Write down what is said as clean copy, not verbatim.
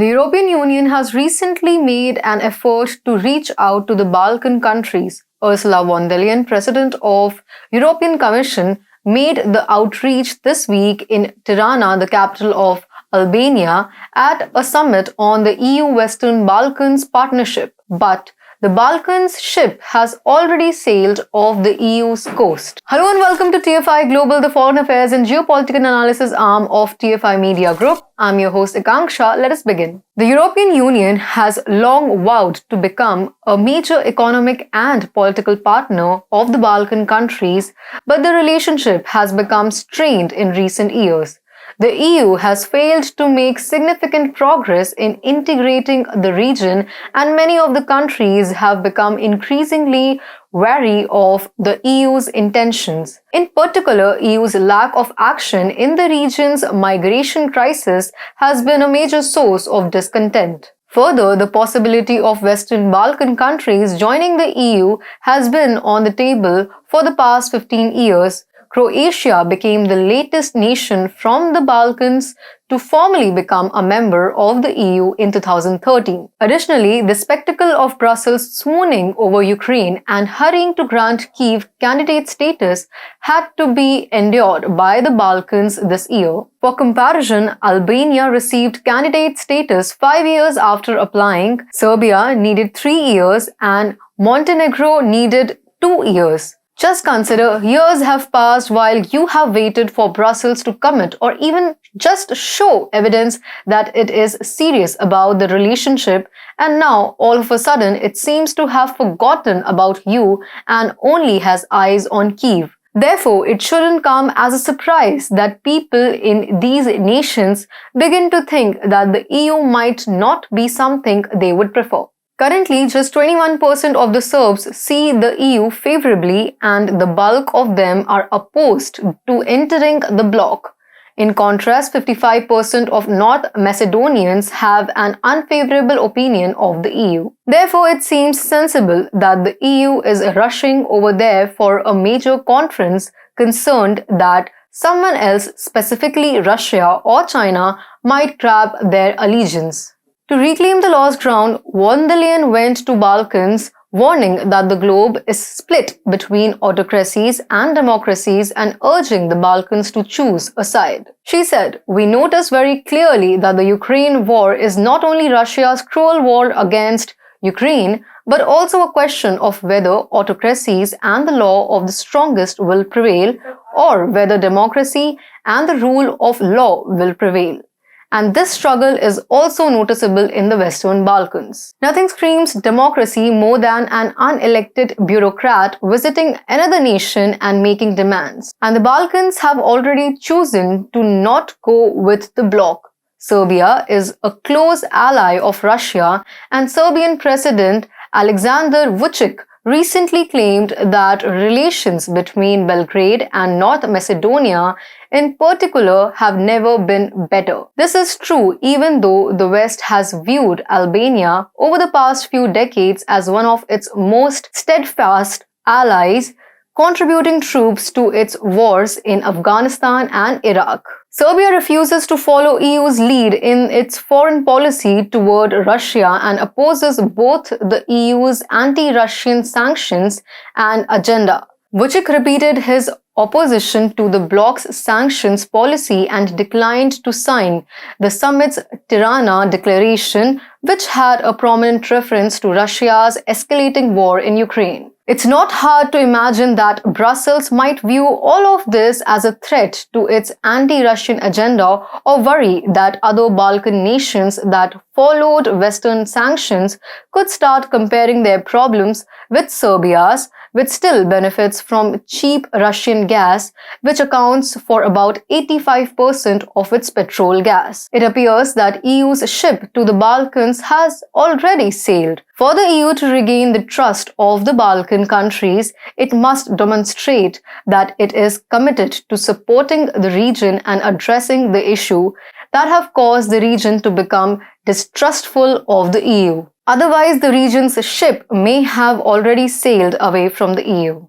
The European Union has recently made an effort to reach out to the Balkan countries. Ursula Von Der Leyen, President of European Commission, made the outreach this week in Tirana, the capital of Albania, at a summit on the EU-Western Balkans partnership. But the Balkans ship has already sailed off the EU's coast. Hello and welcome to TFI Global, the foreign affairs and geopolitical analysis arm of TFI Media Group. I'm your host Akanksha. Let us begin. The European Union has long vowed to become a major economic and political partner of the Balkan countries, but the relationship has become strained in recent years. The EU has failed to make significant progress in integrating the region, and many of the countries have become increasingly wary of the EU's intentions. In particular, EU's lack of action in the region's migration crisis has been a major source of discontent. Further, the possibility of Western Balkan countries joining the EU has been on the table for the past 15 years. Croatia became the latest nation from the Balkans to formally become a member of the EU in 2013. Additionally, the spectacle of Brussels swooning over Ukraine and hurrying to grant Kyiv candidate status had to be endured by the Balkans this year. For comparison, Albania received candidate status 5 years after applying, Serbia needed 3 years, and Montenegro needed 2 years. Just consider, years have passed while you have waited for Brussels to commit or even just show evidence that it is serious about the relationship, and now all of a sudden it seems to have forgotten about you and only has eyes on Kyiv. Therefore, it shouldn't come as a surprise that people in these nations begin to think that the EU might not be something they would prefer. Currently, just 21% of the Serbs see the EU favorably, and the bulk of them are opposed to entering the bloc. In contrast, 55% of North Macedonians have an unfavorable opinion of the EU. Therefore, it seems sensible that the EU is rushing over there for a major conference, concerned that someone else, specifically Russia or China, might grab their allegiance. To reclaim the lost ground, Von der Leyen went to Balkans, warning that the globe is split between autocracies and democracies and urging the Balkans to choose a side. She said, "We notice very clearly that the Ukraine war is not only Russia's cruel war against Ukraine, but also a question of whether autocracies and the law of the strongest will prevail, or whether democracy and the rule of law will prevail. And this struggle is also noticeable in the Western Balkans. Nothing screams democracy more than an unelected bureaucrat visiting another nation and making demands. And the Balkans have already chosen to not go with the bloc. Serbia is a close ally of Russia, and Serbian President Alexander Vučić recently claimed that relations between Belgrade and North Macedonia in particular have never been better. This is true even though the West has viewed Albania over the past few decades as one of its most steadfast allies, contributing troops to its wars in Afghanistan and Iraq. Serbia refuses to follow EU's lead in its foreign policy toward Russia and opposes both the EU's anti-Russian sanctions and agenda. Vučić repeated his opposition to the bloc's sanctions policy and declined to sign the summit's Tirana declaration, which had a prominent reference to Russia's escalating war in Ukraine. It's not hard to imagine that Brussels might view all of this as a threat to its anti-Russian agenda, or worry that other Balkan nations that followed Western sanctions could start comparing their problems with Serbia's, which still benefits from cheap Russian gas, which accounts for about 85% of its petrol gas. It appears that EU's ship to the Balkans has already sailed. For the EU to regain the trust of the Balkan countries, it must demonstrate that it is committed to supporting the region and addressing the issue that have caused the region to become distrustful of the EU. Otherwise, the region's ship may have already sailed away from the EU.